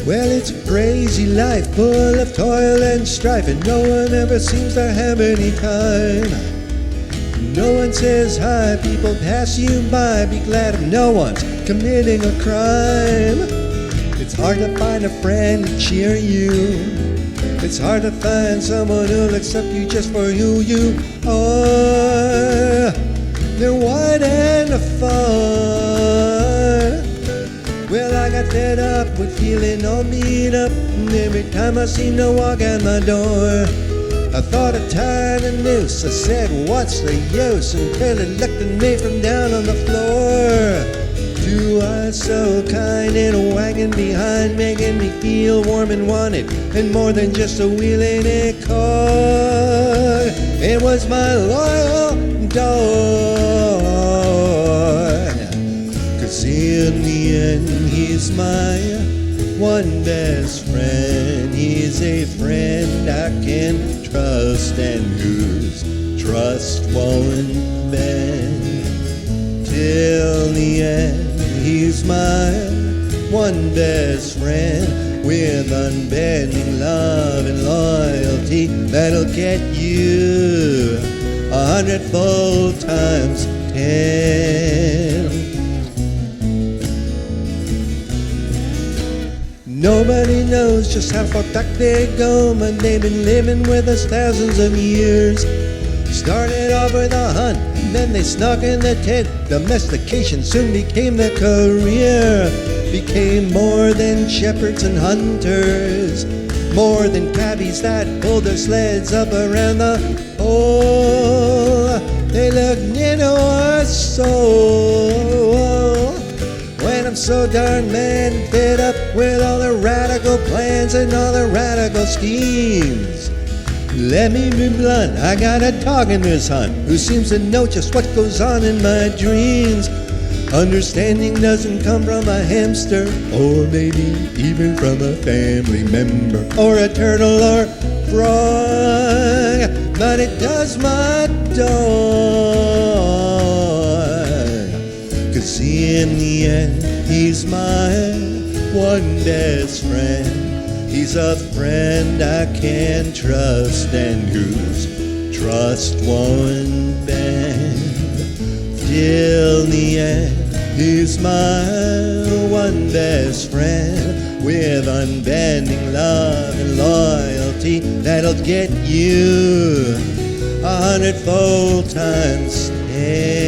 Well, it's a crazy life full of toil and strife, and no one ever seems to have any time. No one says hi, people pass you by. Be glad if no one's committing a crime. It's hard to find a friend to cheer you. It's hard to find someone who'll accept you just for who you are. They're wide and far. Well, I got fed up with feeling all beat up, and every time I seem to walk out my door, I thought of tying a noose. I said, what's the use? Until it looked at me from down on the floor. Two eyes so kind in a wagon behind, making me feel warm and wanted, and more than just a wheel in a car. It was my loyal dog. 'Cause in the end, he's my one best friend. He's a friend I can trust, and whose trust won't bend. Till the end, he's my one best friend, with unbending love and loyalty that'll get you 100-fold times 10. Nobody knows just how far back they go, but they've been living with us thousands of years. Started off with a hunt, then they snuck in the tent. Domestication soon became their career. Became more than shepherds and hunters, more than cabbies that pulled their sleds up around the hole. They looked into our soul. When I'm so darn mad and fed up with all the radical plans and all the radical schemes, let me be blunt, I got a dog in this hunt who seems to know just what goes on in my dreams. Understanding doesn't come from a hamster, or maybe even from a family member, or a turtle or frog, but it does my dog. 'Cause in the end, he's my one best friend. He's a friend I can trust, and whose trust won't bend. Till the end, he's my one best friend, with unbending love and loyalty that'll get you 100-fold times 10.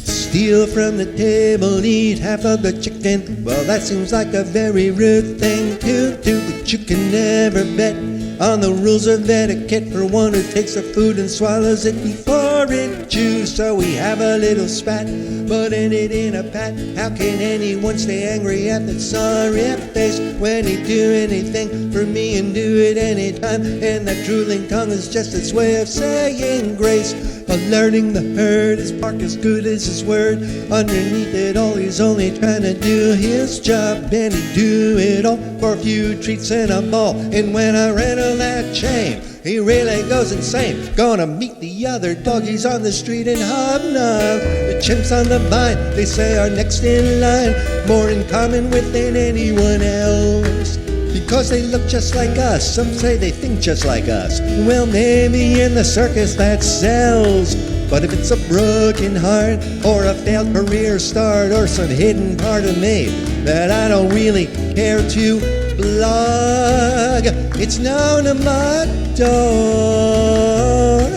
Steal from the table, eat half of the chicken. Well, that seems like a very rude thing to do, but you can never bet on the rules of etiquette for one who takes the food and swallows it before it chews. So we have a little spat, putting it in a pat. How can anyone stay angry at that sorry face when he'd do anything for me and do it anytime? And that drooling tongue is just its way of saying grace. Alerting the herd, his bark as good as his word. Underneath it all, he's only trying to do his job, and he'd do it all for a few treats and a ball. And when I rattle that chain, he really goes insane. Gonna meet the other doggies on the street and hobnob. The chimps on the vine, they say, are next in line, more in common with than anyone else, because they look just like us. Some say they think just like us. Well, maybe in the circus that sells, but if it's a broken heart, or a failed career start, or some hidden part of me that I don't really care to blog, it's known to my dog.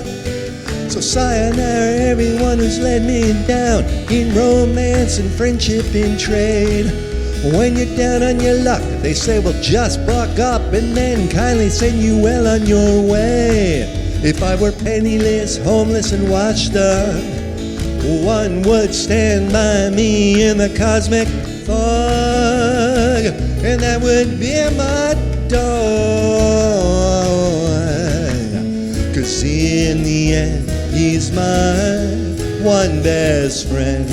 So sayonara everyone who's let me down in romance and friendship and trade. When you're down on your luck, they say, well, just buck up and then kindly send you well on your way. If I were penniless, homeless, and washed up, one would stand by me in the cosmic fog, and that would be my dog. 'Cause in the end, he's my one best friend.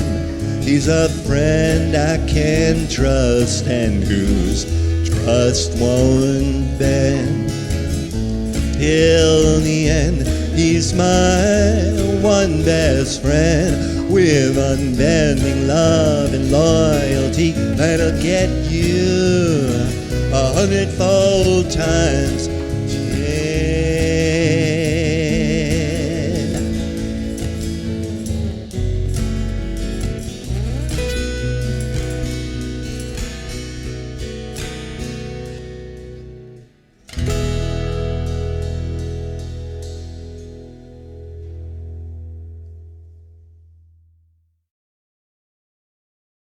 He's a friend I can trust, and whose trust won't bend. Till the end, he's my one best friend, with unbending love and loyalty that'll get you 100-fold times